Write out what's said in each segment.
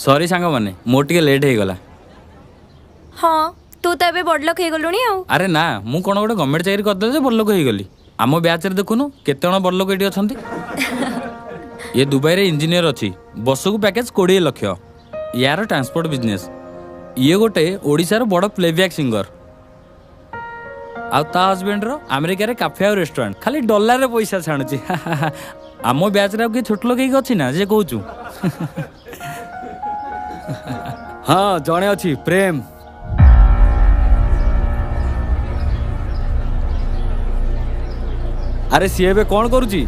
Sorry सांग मैंने मोर टिके लेट हो गला। हाँ तू तो एबे बड़ लोक हो गलुनी आ। अरे ना मु कोन गोटे गवर्नमेंट चाकरी करदे बड़ लोक हो गली। आम ब्याच रे देखुनु केते जण बड़ लोक एठी अछंती। ये दुबई रे इंजीनियर अछि बस को पैकेज 20 लाख। यार ट्रांसपोर्ट बिजनेस। ये गोटे ओडिशा रो बड़ प्लेबैक सिंगर। आ ता हस्बैंड रो अमेरिका रे कैफे और रेस्टोरेंट खाली डॉलर रे पैसा छाणुची। आम ब्याच रे के छोट लोक ही अछि ना जे कहूचू। हाँ जड़े अच्छी प्रेम। अरे सी ए कौन करुची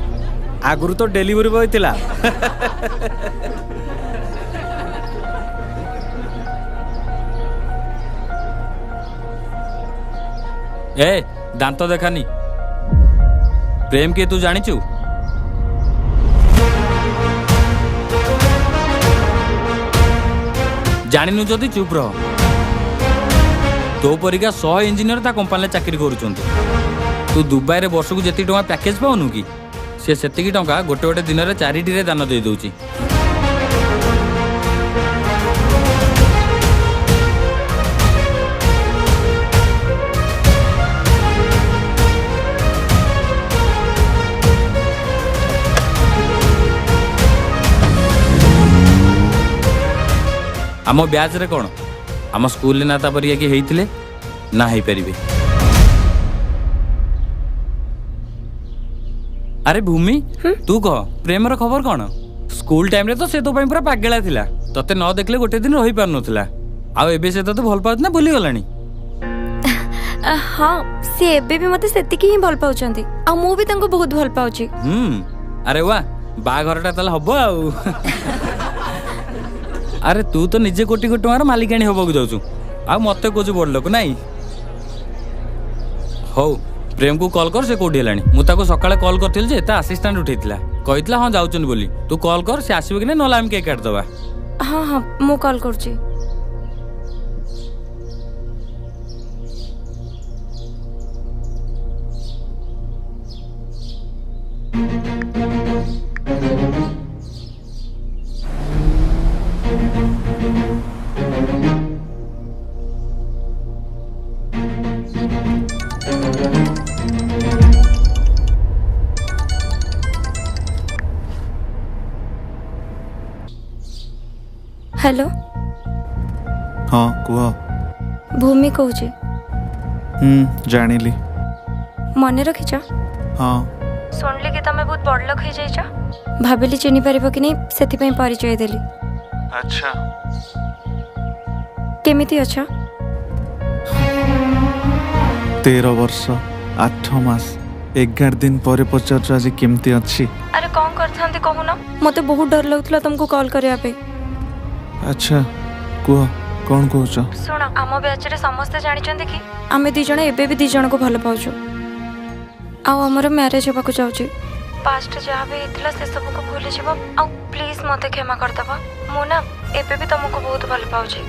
आगुरी तो डेलीवरी बॉय थिला। ए दांत देखानी प्रेम के तू जानिचु। जानिनु जदि चुप रह। तो परिका 100 इंजीनियर ता कंपनी चाकरी करूचंती। तू दुबई रे वर्ष को जेती टका पैकेज पाउनु कि से सेतिकी टका गोटे गोटे दिन रे 4 रे दान दे दउची। आम ब्याज रे कौन आम स्कूल ना तापरिया कि हेइतिले ना हेई परिबे। अरे भूमि तू कह प्रेम रो खबर कौन। स्कूल टाइम रे तो से तो पई पूरा पागेला थिला तते न देखले गोटे दिन रही पार नथिला। आ एबे से तो भल पाउत ना भूली गलानी। हाँ सी एबे भी मते सेतिकी ही भल पाउचंती आ मु भी तांको बहुत भल पाउची। अरे वाह बाघरटा तले हबो आउ। अरे तू तो निजे कोटी कोटी टंकार मालिकाणी हबो जाऊचु आ मते कोजु बड़ लोक नाई। हो प्रेम को कॉल कर से कोठी हेलानी। मु ताको सकाळे कॉल करथिल जे ता असिस्टेंट उठैतिला कहितला हां जाउचन बोली। तू कॉल कर से आसीबे कि नै नला हम केक काट दबा। हाँ हाँ मु कॉल करची। हेलो हाँ कुह। भूमि कहूची। जानिली। मने रखिच। हाँ सुनली कि तमे बहुत बड़ लोक हो जाइछ। भाबिली चिनी पारिबो कि नहीं सेति पई परिचय देली। अच्छा केमिति अछ। 13 वर्ष 8 मास 11 दिन पर पचार आज केमती अच्छी। अरे कौन करथांती कहूना मते बहुत डर लगथला तुमको कॉल करिया पे। अच्छा कुह कौन कहूच। सुन आम बैच रे समस्ते जानिचंती कि आमे दी जण एबे भी दी जण को भल पाउछु आ हमर मैरिज होबा को जाउची। पास्ट जहाँ भी हेतला से सब को भूली जीवो आ प्लीज मते क्षमा कर दबा। मु ना एबे भी तुमको बहुत भल पाउची।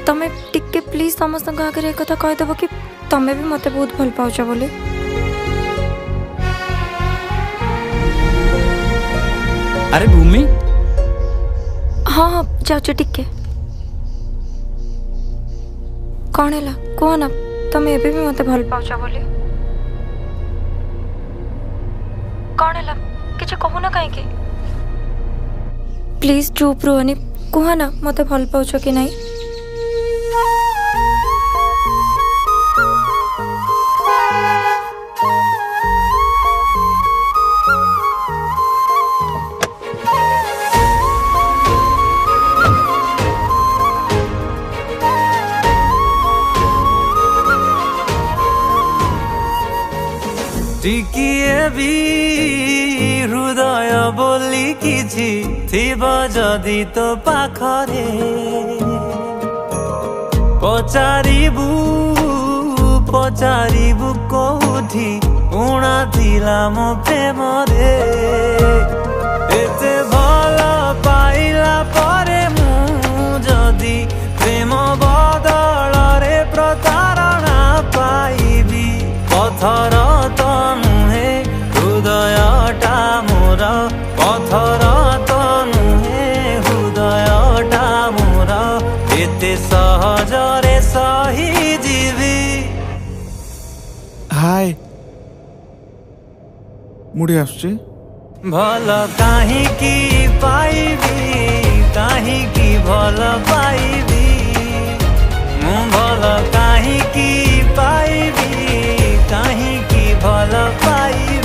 तमे टिके प्लीज समस्त का आगे एक कथा कह देबो कि तमे भी मते बहुत भल पाउछ बोली। अरे भूमि हाँ हाँ जाउची टिके। कौन है कह ना तमे एबे भी मते भल पाउछ बोली। कौन है किछ कहू ना कहीं की। प्लीज चुप रोनी कह ना मते भल पाउछ कि नहीं। टिकिए भी हृदय बोली किछि थिब जदि तो पाखरे पचारिबु पचारिबु कोठी उणा थिला मो प्रेमरे एते भल पाइला परे मु जदि प्रेम बदल रे प्रतारणा पाइबी पथर तो नुहे हृदयटा मोर पथर तो नुहे हृदयटा मोर। मुड़ी आसुची भल काहींकी पाइबी काहींकी भल पाइबी मु भल काहींकी पाइबी काहींकी भल पाइबी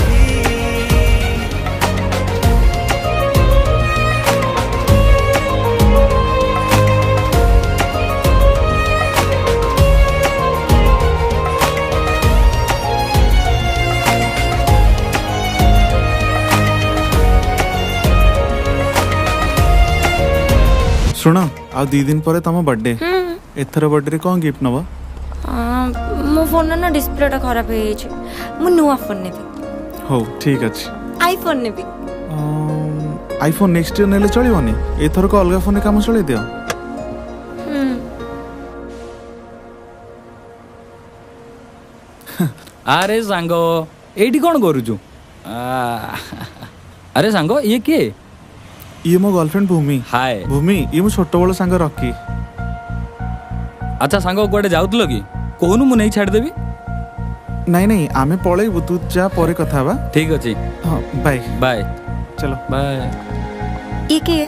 शुण आ 2 दिन पर तुम बर्थडे एथर बर्थडे रे कौन गिफ्ट नब मो फोन ना डिस्प्लेटा खराब हो जाइए मु नुआ फोन नेबी हो ठीक अच्छे आईफोन नेबी आईफोन नेक्स्ट ईयर नेले चलिबनी एथर को अलग फोन काम चले दियो अरे सांग एठी कौन करूचु अरे सांग ये किए ये मो गर्लफ्रेंड भूमि हाय भूमि ये मो छोट बड़ सांग रॉकी अच्छा सांग कुआडे जाउतलो कि कोहुनु मु नहीं छाड़ देबी नहीं नहीं आमे पळेबु तू जा परे कथा बा ठीक अछि हां बाय बाय चलो बाय ये किए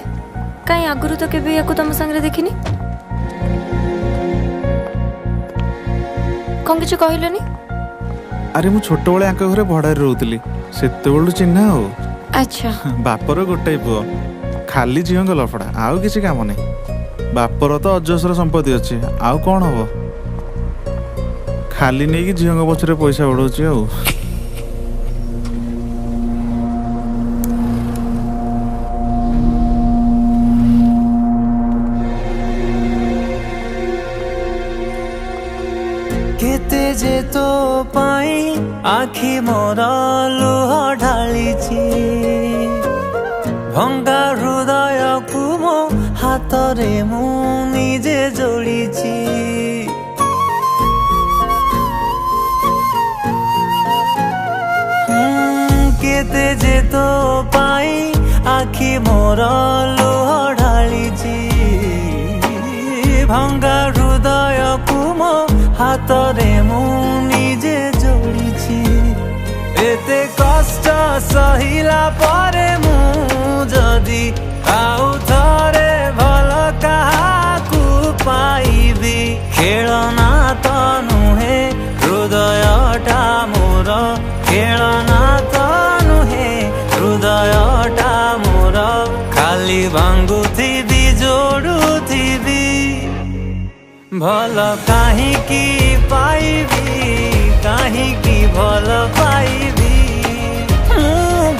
कहीं आगुरु तो केबे याको तम संगरे देखिनी कौन किछ कहलनी अरे मु छोट बळे आंका घरे भडा रे रहउतली सेते बळु चिन्हा हो अच्छा बापर गोटे पुओ खाली झील को लफड़ा आउ किसी काम नहीं बापर तो अजस्र संपत्ति अच्छे आउ कौन हम खाली नहीं कि झील पछरे पैसा उड़ाऊँ आउ केते जे तो पाई आखि मोर लुह ढालिछि भंगा हृदय को मो हाथ रे मु निजे जोड़िछि केते जे तो पाई आखि मोर लुह ढालिछि भंगा हृदय को मो हाथ रे मु निजे जोड़िछि एते कष्ट सहिला परे मु जदि आउ थरे भल काहाकू पाइबी खेलना तो नुहे हृदयटा मोर खेलना तो नुहे हृदयटा मोर खाली भांगुथिबी जोड़ुथिबी भल काहींकी पाइबी काहींकी भल पाइबी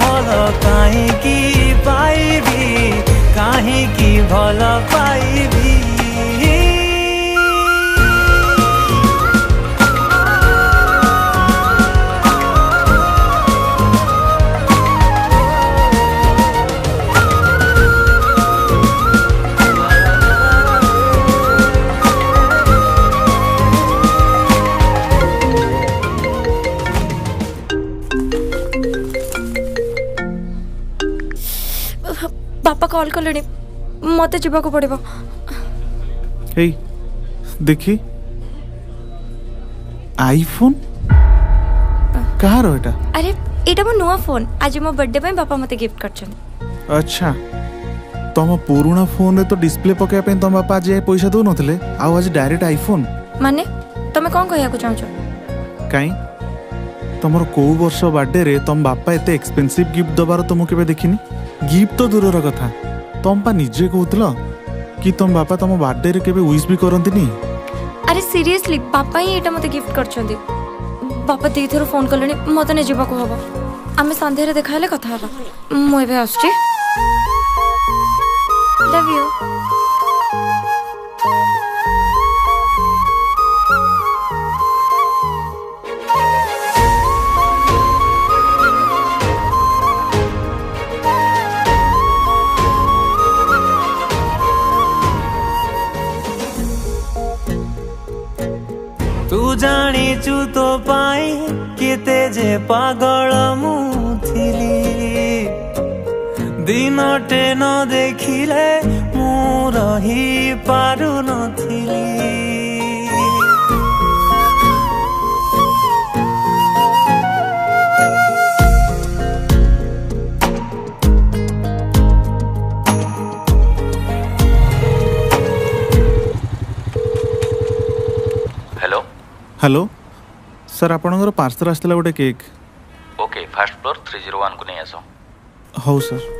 भल काहींकी पाइबी काहींकी भल पाइबी बापा कॉल कले मत जावाक पड़ो हे देखी आईफोन कहाँ एटा अरे एटा मो नुआ फोन आज मो बर्थडे पे बापा मते गिफ्ट करछन अच्छा तुम पुराना फोन रे तो डिस्प्ले पकाय पे तुम बापा आज पैसा दो नथिले आ आज डायरेक्ट आईफोन माने तमे कोन कहया को चाहछो काई तुमर को वर्ष बर्थडे रे तुम बापा एते एक्सपेंसिव गिफ्ट दबार तुम केबे देखिनी गिफ्ट तो दूर कथा तुम पा निजे कहतल कि तुम बापा तुम बर्थडे रे केबे विश भी करंतिनी अरे सीरियसली पापा ही एटा मते गिफ्ट करछंदी बापा दी थरो फोन कलेनी मते ने जीवा को हबो आमे संध्या रे देखाले कथा हबा मो एबे आछी लव यू तू जानिचु तो पाई केते जे पागल मु थिली दिनटे न देखिले मु रही पारु नथिली हेलो सर आपणकर पार्सल आसला गोटे केक ओके फास्ट फ्लोर 301 को नहीं आसो हौ सर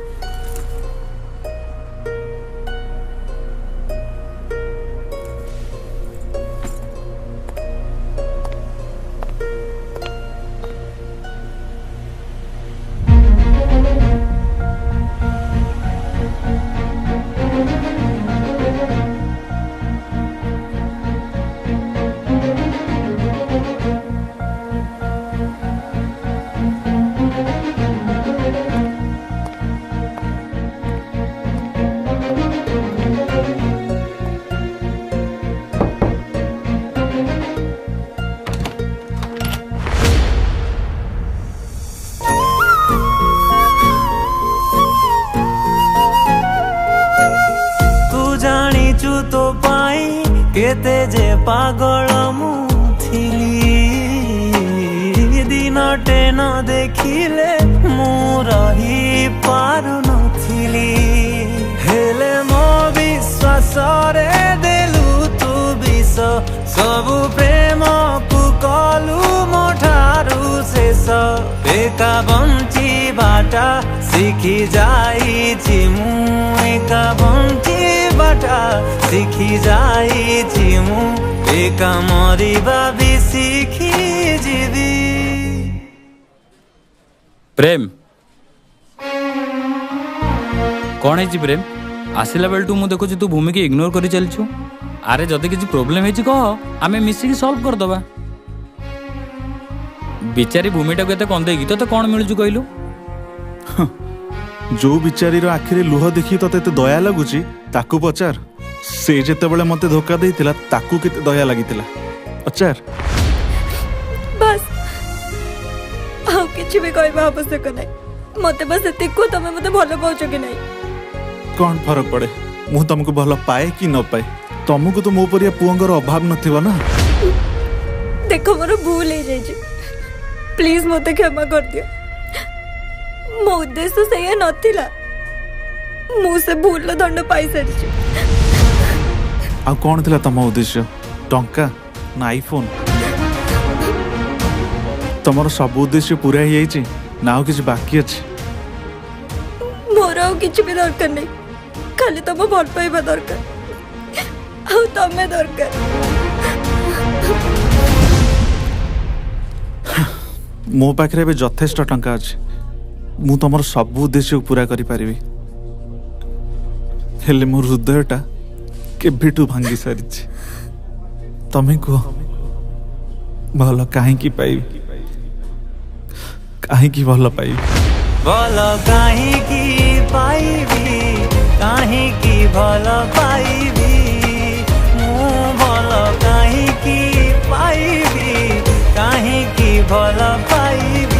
तू जानिचु तो पाई केते जे पागल मु थिली दिनटे न देखिले मु रही पारु नथिली हेले मो विश्वास रे देलु तू विष सबु प्रेम कु कलु मो ठारु शेष एका बंची बाटा शिखी जाइछि मु एका बंची बाटा शिखी जाइछि मु एका मरिबा भी शिखी जीवी प्रेम कौन है प्रेम आसला बेल तू मुझे देखुची तू भूमि की इग्नोर कर चलछु अरे जदि किसी प्रोब्लेम है कह आम मिसिकी सॉल्व करदबा बिचारी भूमिटा को कंदेगी तो कौन मिलूँ कहलु जो बिचारी आखिरे लुह देखी तते एते दया लगुची ताकू पचार से जेतेबेले मते धोखा देइतिला ताकू केते दया लागितिला पचार बस आउ किछि भी कहबा आवश्यक नै मते बस एतिको तमे मते भलो पाउछ कि नै कौन फरक पड़े मु तुमको भल पाए कि न पाए तुमको तो मो परिया पुअंगर अभाव नथिबा ना देखो मोर भूल हो जाए प्लीज मते क्षमा कर दियो मो उद्देश्य से नथिला मु से भूल दंड पाई सारी आ कौन थिला तम उद्देश्य टंका ना आईफोन तमर सब उद्देश्य पूरा ही जाइए ना किछ बाकी अछि मोर आउ किछि भी दरकार नहीं खाली तुम भल पाइबा दरकार आउ तमे दरकार मो पाखरे बे यथेष्ट टंका अछि मु तमर सब उद्देश्य पूरा करि परिबी हेले मोर हृदयटा केबिटू भांगी सारिछि तमे को भल काहे की पाइबी काहे की भल पाइबी भल काहे की पाइबी काहे की भल पाइबी मु भल काहे की पाइबी काहे की भल पाइबी